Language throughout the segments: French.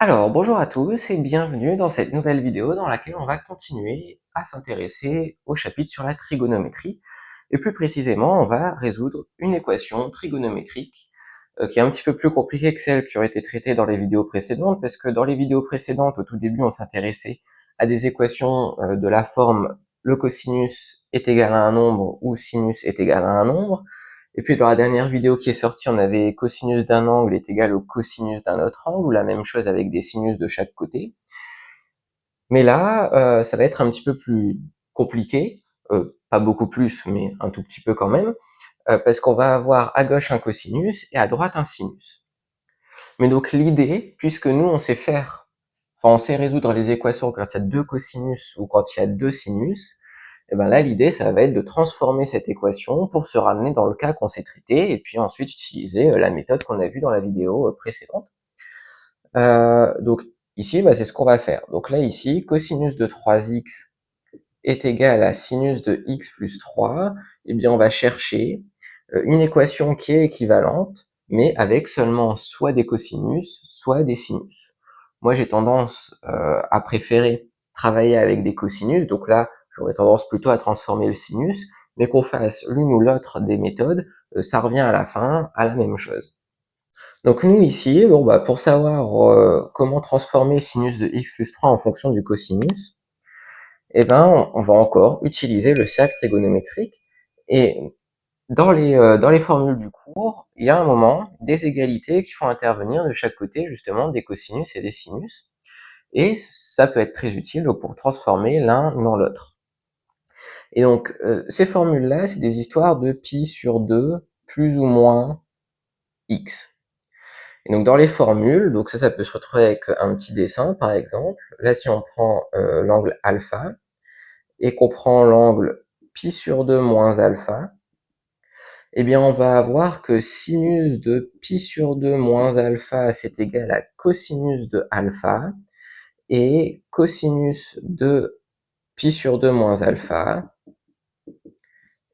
Alors, bonjour à tous et bienvenue dans cette nouvelle vidéo dans laquelle on va continuer à s'intéresser au chapitre sur la trigonométrie. Et plus précisément, on va résoudre une équation trigonométrique qui est un petit peu plus compliquée que celle qui aurait été traitée dans les vidéos précédentes, parce que dans les vidéos précédentes, au tout début, on s'intéressait à des équations de la forme le cosinus est égal à un nombre ou sinus est égal à un nombre. Et puis dans la dernière vidéo qui est sortie, on avait cosinus d'un angle est égal au cosinus d'un autre angle, ou la même chose avec des sinus de chaque côté. Mais là, ça va être un petit peu plus compliqué, pas beaucoup plus, mais un tout petit peu quand même, parce qu'on va avoir à gauche un cosinus et à droite un sinus. Mais donc l'idée, puisque nous on sait résoudre les équations quand il y a deux cosinus ou quand il y a deux sinus, et ben là l'idée ça va être de transformer cette équation pour se ramener dans le cas qu'on s'est traité et puis ensuite utiliser la méthode qu'on a vue dans la vidéo précédente. Donc ici c'est ce qu'on va faire. Donc là ici cosinus de 3x est égal à sinus de x plus 3, et bien on va chercher une équation qui est équivalente, mais avec seulement soit des cosinus, soit des sinus. Moi j'ai tendance à préférer travailler avec des cosinus, donc là j'aurais tendance plutôt à transformer le sinus, mais qu'on fasse l'une ou l'autre des méthodes, ça revient à la fin à la même chose. Donc nous ici, pour savoir comment transformer sinus de x plus 3 en fonction du cosinus, eh ben, on va encore utiliser le cercle trigonométrique. Et dans les formules du cours, il y a un moment des égalités qui font intervenir de chaque côté justement des cosinus et des sinus. Et ça peut être très utile donc, pour transformer l'un dans l'autre. Et donc, ces formules-là, c'est des histoires de pi sur 2 plus ou moins x. Et donc dans les formules, donc ça peut se retrouver avec un petit dessin par exemple. Là, si on prend l'angle alpha, et qu'on prend l'angle pi sur 2 moins alpha, eh bien on va avoir que sinus de pi sur 2 moins alpha, c'est égal à cosinus de alpha, et cosinus de pi sur 2 moins alpha,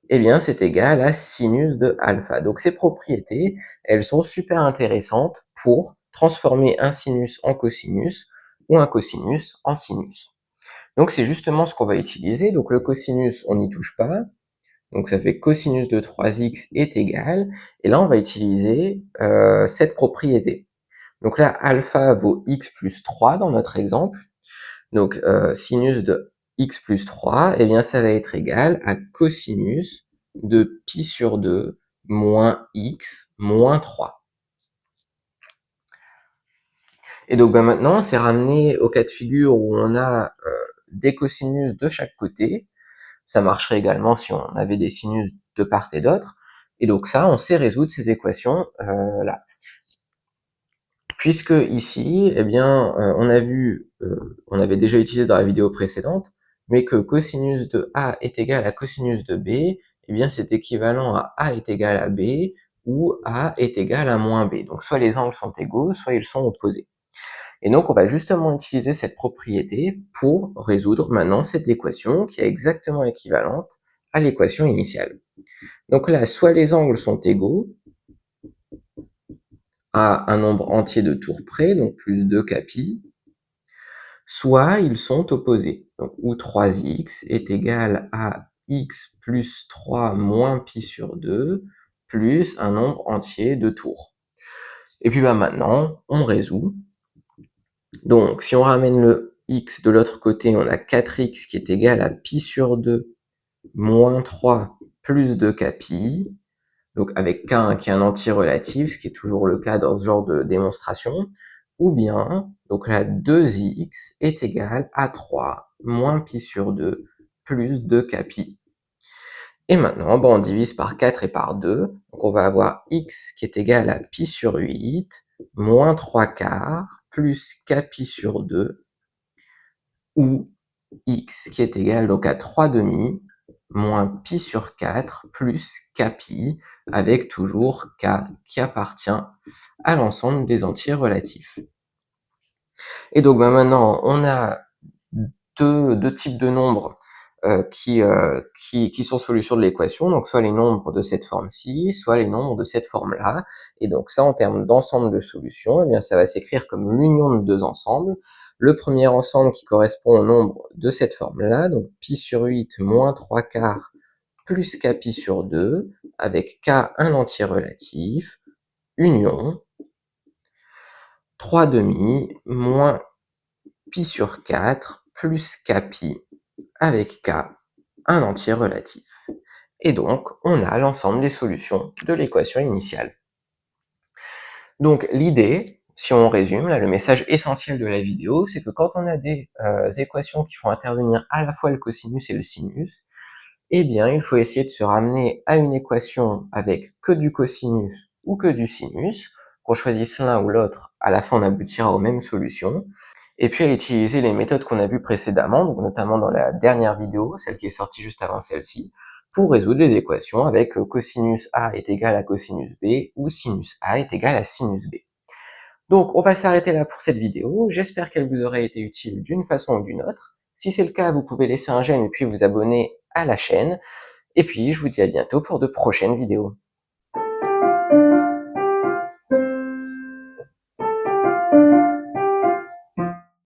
eh bien c'est égal à sinus de alpha. Donc ces propriétés, elles sont super intéressantes pour transformer un sinus en cosinus, ou un cosinus en sinus. Donc c'est justement ce qu'on va utiliser. Donc le cosinus, on n'y touche pas. Donc ça fait cosinus de 3x est égal. Et là, on va utiliser cette propriété. Donc là, alpha vaut x plus 3 dans notre exemple. Donc sinus de x plus 3, eh bien ça va être égal à cosinus de pi sur 2 moins x moins 3. Et donc maintenant, c'est ramené au cas de figure où on a des cosinus de chaque côté. Ça marcherait également si on avait des sinus de part et d'autre. Et donc ça, on sait résoudre ces équations là. Puisque ici, eh bien, on a vu, on avait déjà utilisé dans la vidéo précédente, mais que cosinus de A est égal à cosinus de B, eh bien c'est équivalent à A est égal à B, ou A est égal à moins B. Donc soit les angles sont égaux, soit ils sont opposés. Et donc on va justement utiliser cette propriété pour résoudre maintenant cette équation qui est exactement équivalente à l'équation initiale. Donc là, soit les angles sont égaux à un nombre entier de tours près, donc plus 2 pi, soit ils sont opposés, donc où 3x est égal à x plus 3 moins pi sur 2 plus un nombre entier de tours. Et puis maintenant, on résout. Donc si on ramène le x de l'autre côté, on a 4x qui est égal à pi sur 2 moins 3 plus 2 pi, donc avec k qui est un entier relatif, ce qui est toujours le cas dans ce genre de démonstration, ou bien, donc là, 2x est égal à 3 moins pi sur 2 plus 2 pi. Et maintenant, on divise par 4 et par 2, donc on va avoir x qui est égal à pi sur 8, moins 3 quarts, plus pi sur 2, ou x qui est égal donc à 3 demi, moins pi sur 4, plus pi, avec toujours k qui appartient à l'ensemble des entiers relatifs. Et donc maintenant, on a deux types de nombres qui sont solutions de l'équation, donc soit les nombres de cette forme-ci, soit les nombres de cette forme-là. Et donc ça, en termes d'ensemble de solutions, eh bien ça va s'écrire comme l'union de deux ensembles. Le premier ensemble qui correspond au nombre de cette forme-là, donc pi sur 8 moins 3 quarts plus k pi sur 2, avec k un entier relatif, union 3 demi moins pi sur 4 plus k pi avec k un entier relatif. Et donc, on a l'ensemble des solutions de l'équation initiale. Donc l'idée, si on résume, là, le message essentiel de la vidéo, c'est que quand on a des équations qui font intervenir à la fois le cosinus et le sinus, eh bien, il faut essayer de se ramener à une équation avec que du cosinus ou que du sinus, qu'on choisisse l'un ou l'autre, à la fin on aboutira aux mêmes solutions, et puis à utiliser les méthodes qu'on a vues précédemment, donc notamment dans la dernière vidéo, celle qui est sortie juste avant celle-ci, pour résoudre les équations avec cosinus A est égal à cosinus B, ou sinus A est égal à sinus B. Donc on va s'arrêter là pour cette vidéo, j'espère qu'elle vous aurait été utile d'une façon ou d'une autre. Si c'est le cas, vous pouvez laisser un j'aime et puis vous abonner à la chaîne. Et puis je vous dis à bientôt pour de prochaines vidéos.